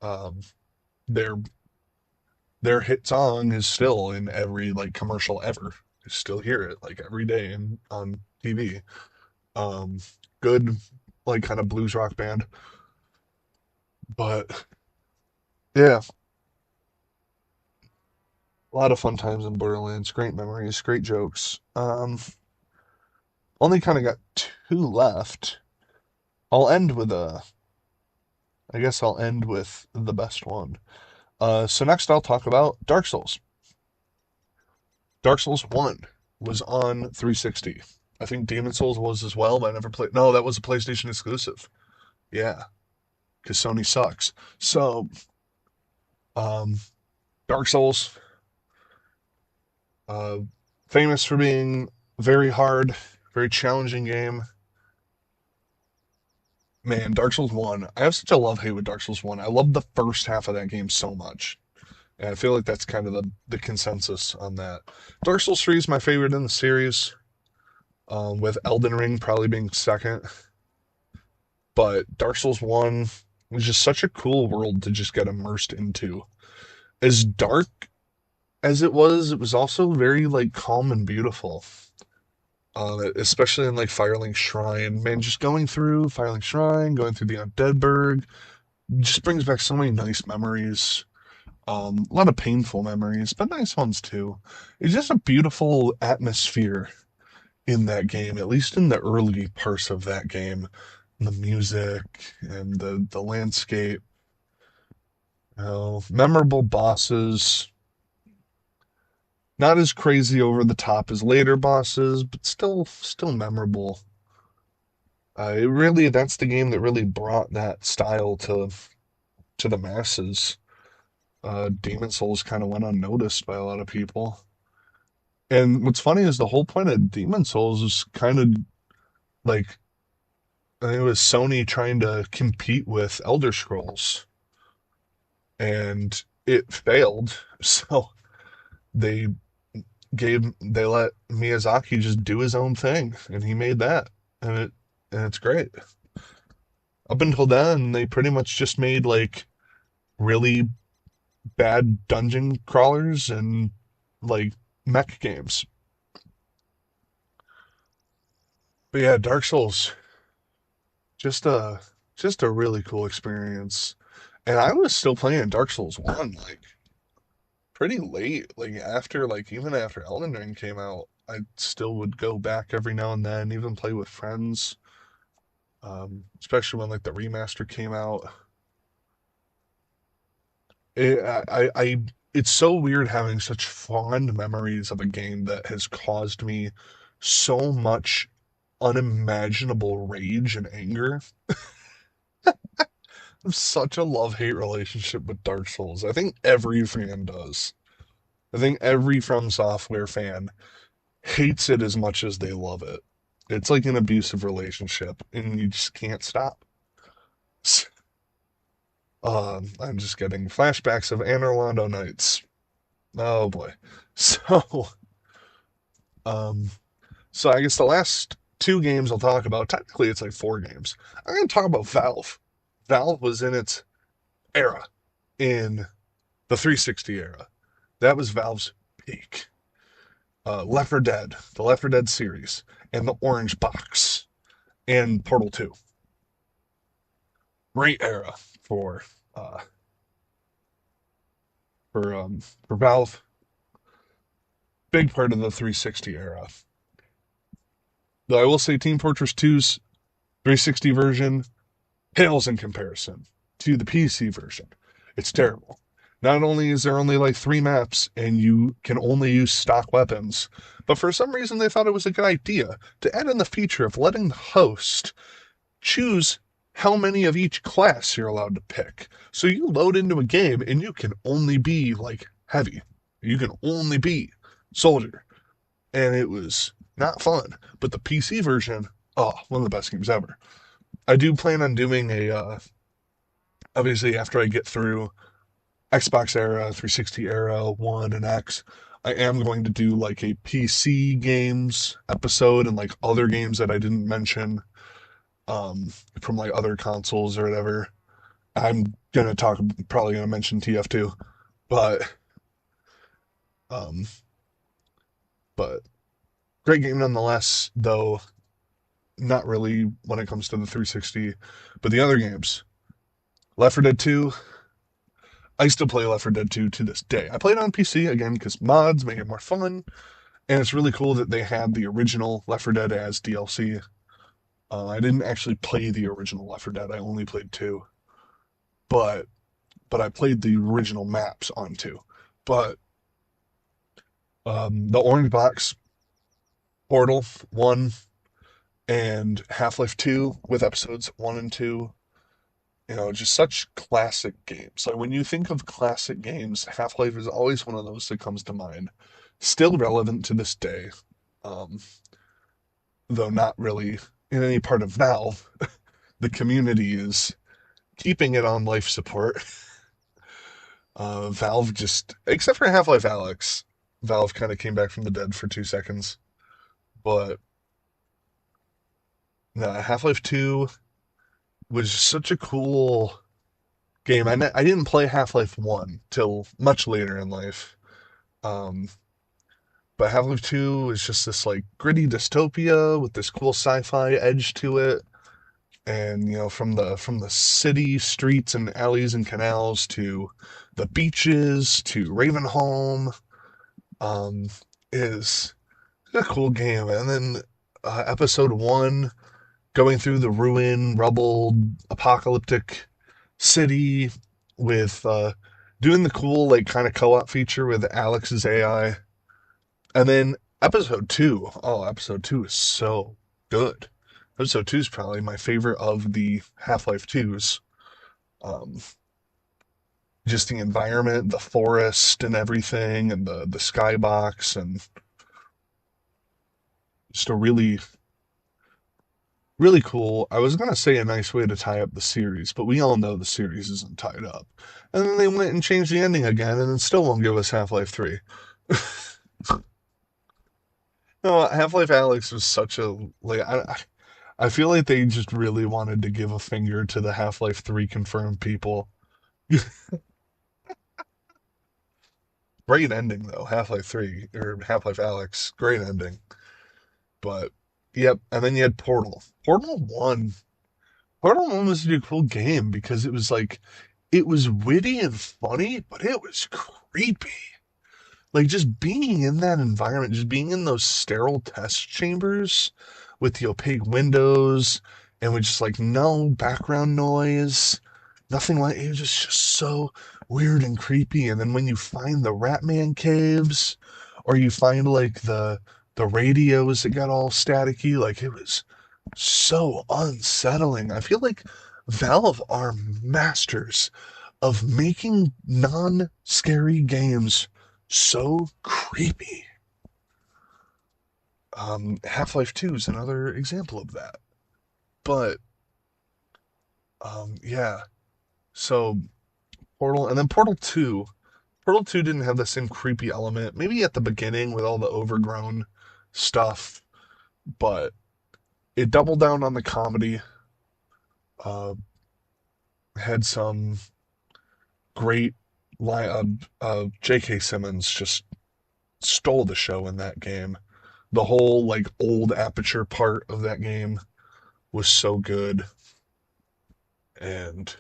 S1: Um, they're their hit song is still in every like commercial ever. You still hear it like every day on TV. Um, Good like kind of blues rock band, but yeah, a lot of fun times in Borderlands. Great memories, great jokes. Only kind of got two left. I'll end with a. I guess I'll end with the best one. So next I'll talk about Dark Souls. Dark Souls 1 was on 360. I think Demon Souls was as well, but I never played. No, that was a PlayStation exclusive. Yeah, because Sony sucks. So, um, Dark Souls, uh, famous for being very hard, very challenging game. Man, Dark Souls 1, I have such a love hate with Dark Souls 1. I love the first half of that game so much. And I feel like that's kind of the consensus on that. Dark Souls 3 is my favorite in the series, with Elden Ring probably being second. But Dark Souls 1 was just such a cool world to just get immersed into. As dark as it was also very like calm and beautiful. Especially in like Firelink Shrine. Man, just going through Firelink Shrine, going through the Undeadburg, just brings back so many nice memories. A lot of painful memories, but nice ones too. It's just a beautiful atmosphere in that game, at least in the early parts of that game. The music and the landscape, memorable bosses. Not as crazy over the top as later bosses, but still memorable. It really that's the game that really brought that style to the masses. Demon Souls kind of went unnoticed by a lot of people. And what's funny is the whole point of Demon Souls is kind of like I think it was Sony trying to compete with Elder Scrolls, and it failed. So they they let Miyazaki just do his own thing, and he made that, and it's great. Up until then, they pretty much just made like really bad dungeon crawlers and like mech games. But yeah, Dark Souls, just a just a really cool experience. And I was still playing Dark Souls 1 like pretty late, like after like even after Elden Ring came out, I still would go back every now and then, even play with friends. Especially when like the remaster came out. It's so weird having such fond memories of a game that has caused me so much unimaginable rage and anger. I have such a love-hate relationship with Dark Souls. I think every fan does. I think every From Software fan hates it as much as they love it. It's like an abusive relationship, and you just can't stop. I'm just getting flashbacks of Anne Orlando nights. Oh boy. So, um, so I guess the last two games I'll talk about, technically it's like four games. I'm going to talk about Valve. Valve was in its era in the 360 era. That was Valve's peak. Left 4 Dead, the Left 4 Dead series, and the Orange Box, and Portal 2. Great era for uh, for Valve. Big part of the 360 era. Though I will say Team Fortress 2's 360 version pales in comparison to the PC version. It's terrible. Not only is there only like three maps and you can only use stock weapons, but for some reason they thought it was a good idea to add in the feature of letting the host choose how many of each class you're allowed to pick. So you load into a game and you can only be like heavy. You can only be soldier. And it was not fun. But the PC version, oh, one of the best games ever. I do plan on doing obviously after I get through Xbox era, 360 era, One and X, I am going to do like a PC games episode and like other games that I didn't mention from like other consoles or whatever. I'm gonna talk probably gonna mention TF2, but Um, but great game nonetheless, though not really when it comes to the 360. But the other games, Left 4 Dead 2, I still play Left 4 Dead 2 to this day. I play it on PC again because mods make it more fun, and it's really cool that they had the original Left 4 Dead as DLC. I didn't actually play the original Left 4 Dead. I only played 2, but I played the original maps on 2. But the Orange Box, Portal 1, and Half-Life 2 with episodes 1 and 2, just such classic games. Like when you think of classic games, Half-Life is always one of those that comes to mind. Still relevant to this day, um, though not really in any part of Valve. The community is keeping it on life support. Valve just, except for Half-Life Alyx, Valve kind of came back from the dead for 2 seconds. But no, Half-Life 2 was such a cool game. I didn't play Half-Life 1 till much later in life. Um, but Half-Life 2 is just this like gritty dystopia with this cool sci-fi edge to it. And from the city streets and alleys and canals to the beaches to Ravenholm, um, is a cool game. And then episode 1 going through the ruin, rubble, apocalyptic city with doing the cool like kind of co-op feature with Alex's AI. And then episode 2 is so good. Episode 2 is probably my favorite of the Half-Life 2s. Um, just the environment, the forest and everything, and the skybox, and just a really, really cool. I was gonna say a nice way to tie up the series, but we all know the series isn't tied up. And then they went and changed the ending again, and it still won't give us Half-Life 3. No, Half-Life Alyx was such a like I feel like they just really wanted to give a finger to the Half-Life 3 confirmed people. Great ending though, Half-Life 3 or Half-Life Alyx, great ending. But yep, and then you had Portal. Portal 1 was a cool game because it was like it was witty and funny, but it was creepy. Like just being in that environment, just being in those sterile test chambers with the opaque windows and with just like no background noise, nothing like it was just so weird and creepy. And then when you find the Ratman caves, or you find like the radios that got all staticky, like it was so unsettling. I feel like Valve are masters of making non-scary games so creepy. Half-Life 2 is another example of that. But yeah, so Portal and then Portal 2. Portal 2 didn't have the same creepy element. Maybe at the beginning with all the overgrown stuff, but it doubled down on the comedy. Uh, had some great line. J.K. Simmons just stole the show in that game. The whole like old aperture part of that game was so good, and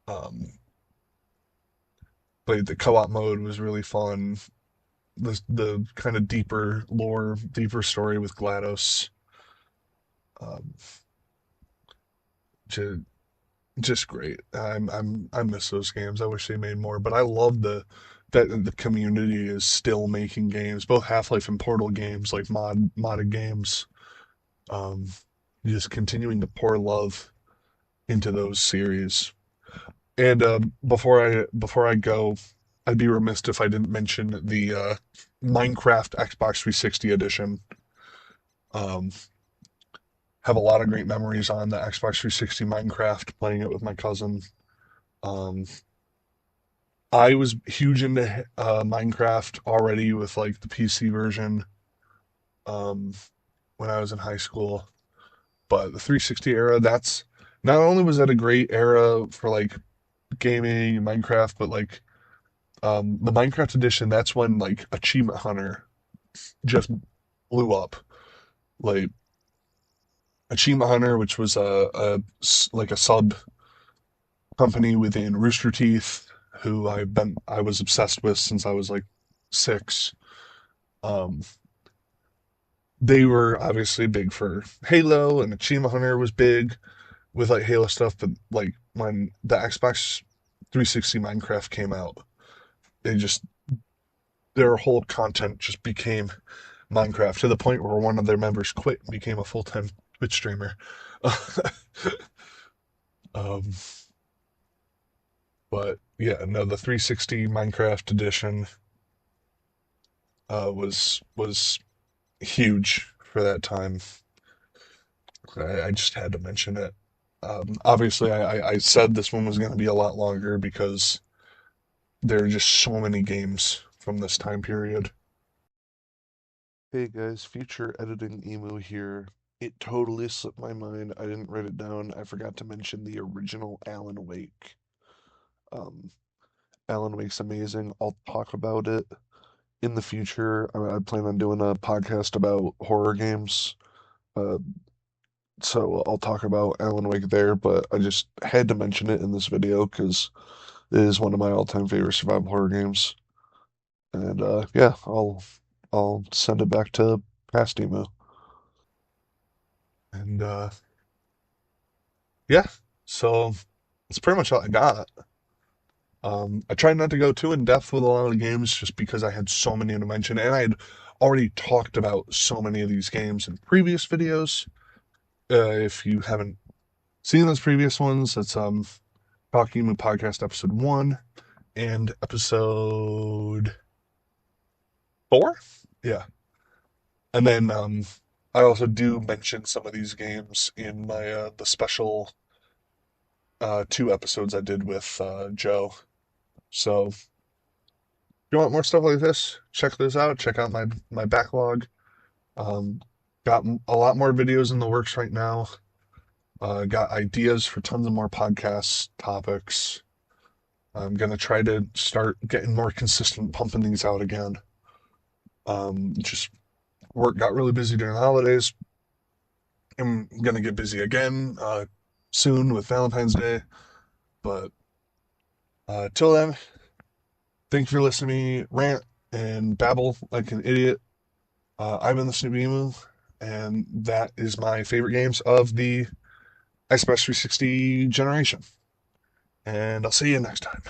S1: um, played the co-op mode was really fun. The kind of deeper lore, deeper story with GLaDOS, um, just just great. I miss those games. I wish they made more, but I love that the community is still making games, both Half-Life and Portal games, like modded games. Um, just continuing to pour love into those series. And before I go, I'd be remiss if I didn't mention the Minecraft Xbox 360 edition. Um, have a lot of great memories on the Xbox 360 Minecraft, playing it with my cousin. Um, I was huge into Minecraft already with like the PC version um, when I was in high school, but the 360 era, that's not only was that a great era for like gaming and Minecraft, but like The Minecraft edition, that's when like Achievement Hunter just blew up. Like Achievement Hunter, which was like a sub company within Rooster Teeth, who I was obsessed with since I was like 6. Um, they were obviously big for Halo, and Achievement Hunter was big with like Halo stuff. But like when the Xbox 360 Minecraft came out, they just their whole content just became Minecraft to the point where one of their members quit and became a full-time Twitch streamer. um, but yeah, no, the 360 Minecraft edition was huge for that time. I just had to mention it. Obviously, I said this one was going to be a lot longer because there are just so many games from this time period. Hey guys, future editing Emu here. It totally slipped my mind. I didn't write it down. I forgot to mention the original Alan Wake. Um, Alan Wake's amazing. I'll talk about it in the future. I plan on doing a podcast about horror games. Uh, so I'll talk about Alan Wake there, but I just had to mention it in this video because it is one of my all-time favorite survival horror games. And yeah, I'll send it back to past Emo. And yeah, so that's pretty much all I got. I tried not to go too in depth with a lot of the games just because I had so many to mention, and I had already talked about so many of these games in previous videos. If you haven't seen those previous ones, that's Talking Emu Podcast episode 1 and episode 4. Yeah, and then I also do mention some of these games in my the special 2 episodes I did with Joe. So if you want more stuff like this, check this out. Check out my backlog. Um, got a lot more videos in the works right now. Got ideas for tons of more podcast topics. I'm gonna try to start getting more consistent pumping these out again. Just work got really busy during the holidays. I'm gonna get busy again soon with Valentine's Day. But till then, thank you for listening to me rant and babble like an idiot. I've been listening to Emu, and that is my favorite games of the Xbox 360 generation. And I'll see you next time.